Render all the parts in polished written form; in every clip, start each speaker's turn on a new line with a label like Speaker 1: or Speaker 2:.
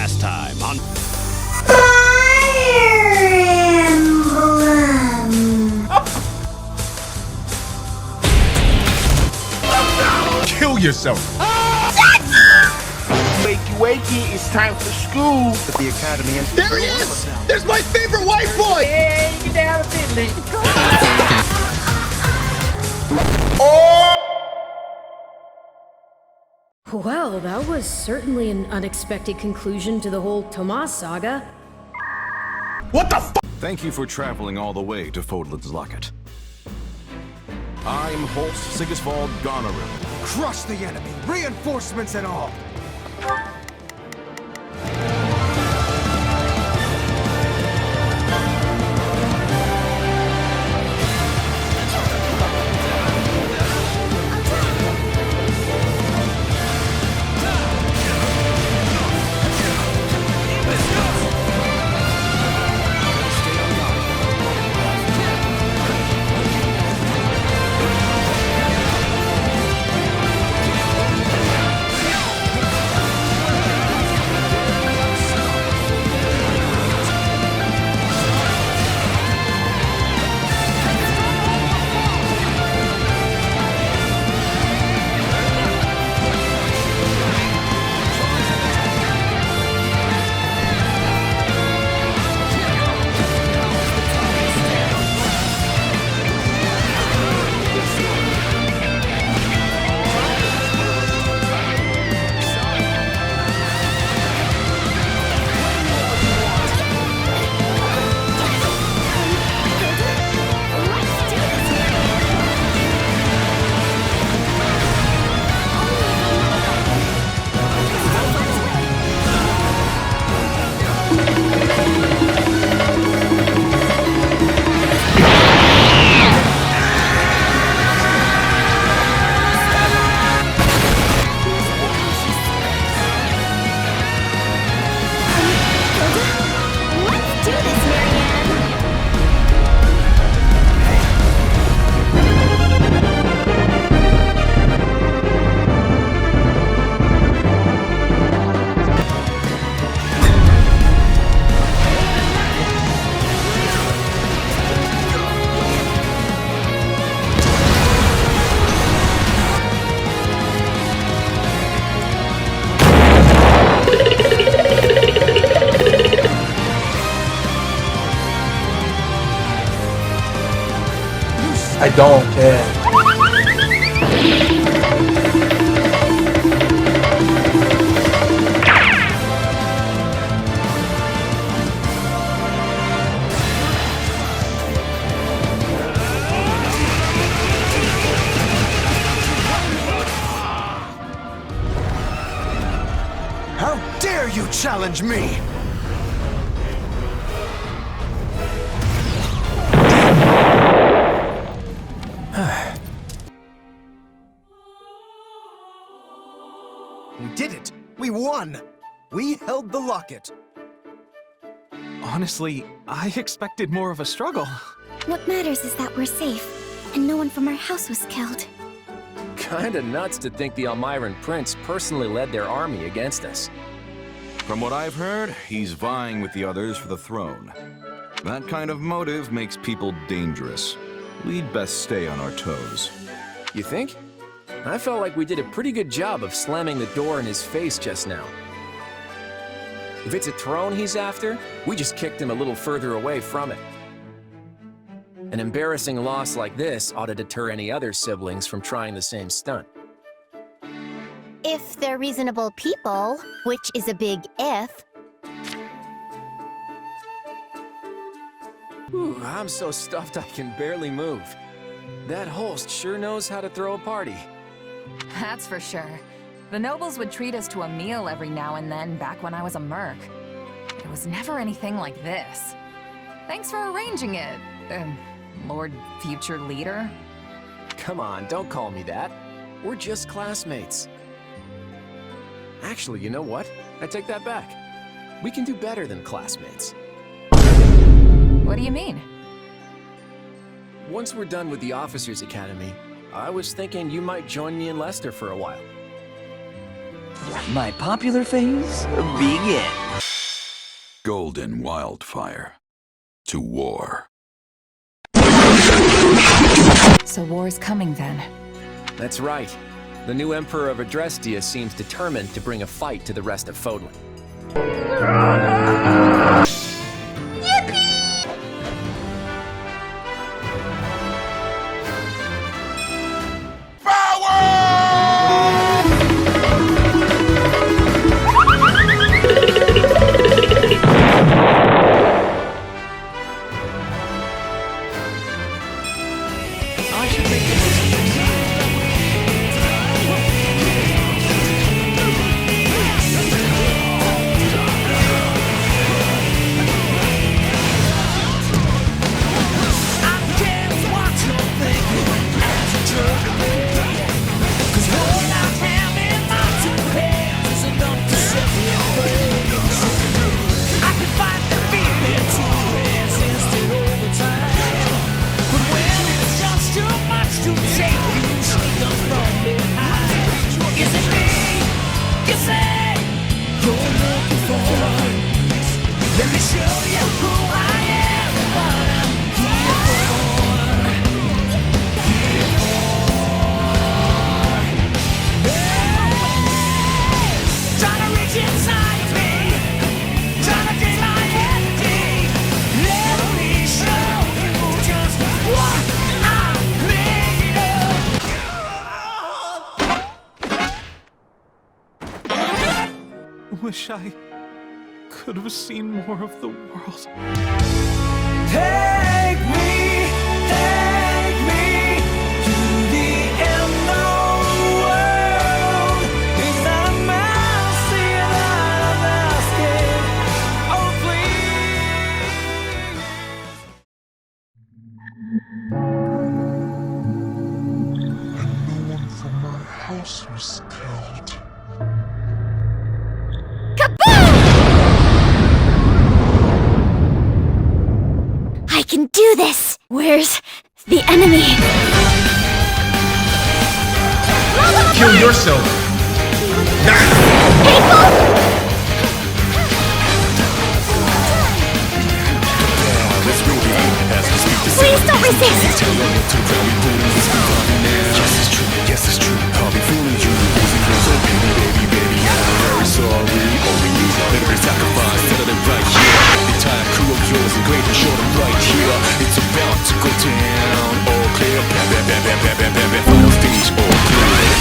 Speaker 1: last time on
Speaker 2: Fire Emblem.
Speaker 3: Kill yourself.
Speaker 4: Wakey, wakey, it's time for school.
Speaker 5: At the academy and
Speaker 3: There he is! There's my favorite white boy!
Speaker 4: Hey, get down a bit,
Speaker 6: Well, that was certainly an unexpected conclusion to the whole Tomas saga.
Speaker 3: What the f?
Speaker 7: Thank you for traveling all the way to Fodlan's Locket. I'm Holst Sigisvald Goneril.
Speaker 5: crush the enemy, reinforcements and all.
Speaker 4: I don't care.
Speaker 5: How dare you challenge me? We did it! We won! We held the locket!
Speaker 8: Honestly, I expected more of a struggle.
Speaker 9: What matters is that we're safe, and no one from our house was killed.
Speaker 10: Kinda nuts to think the Almiran Prince personally led their army against us.
Speaker 7: From what I've heard, he's vying with the others for the throne. That kind of motive makes people dangerous. We'd best stay on our toes.
Speaker 10: You think? I felt like we did a pretty good job of slamming the door in his face just now. If it's a throne he's after, we just kicked him a little further away from it. An embarrassing loss like this ought to deter any other siblings from trying the same stunt.
Speaker 9: If they're reasonable people, which is a big if.
Speaker 10: Whew, I'm so stuffed I can barely move. That Holst sure knows how to throw a party.
Speaker 11: That's for sure. The nobles would treat us to a meal every now and then back when I was a merc. It was never anything like this. Thanks for arranging it, Lord Future Leader.
Speaker 10: Come on, don't call me that. We're just classmates. Actually, you know what? I take that back. We can do better than classmates.
Speaker 11: What do you mean?
Speaker 10: Once we're done with the Officers Academy, I was thinking you might join me in Leicester for a while.
Speaker 12: My popular phase begin.
Speaker 7: golden wildfire. To war.
Speaker 11: So war's coming then.
Speaker 10: That's right. The new Emperor of Adrestia seems determined to bring a fight to the rest of Fodlan.
Speaker 8: Wish I could have seen more of the world.
Speaker 5: Take me to the end of the world. Is that a mercy that I'm asking? Oh,
Speaker 3: No one from my house was killed.
Speaker 9: I can do this! Where's the enemy?
Speaker 3: Kill yourself!
Speaker 9: Please don't resist!
Speaker 7: Yes, it's true. I'll be fooling you. Baby, I'm very sorry. Only you, better sacrifice. Settle it right here. The entire crew of yours is great and short and right here. It's about to go down. All clear. Final stage. All clear.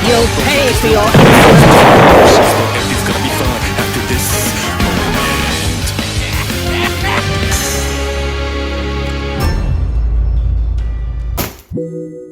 Speaker 6: You'll pay for your
Speaker 7: Everything's gonna be fine after this moment.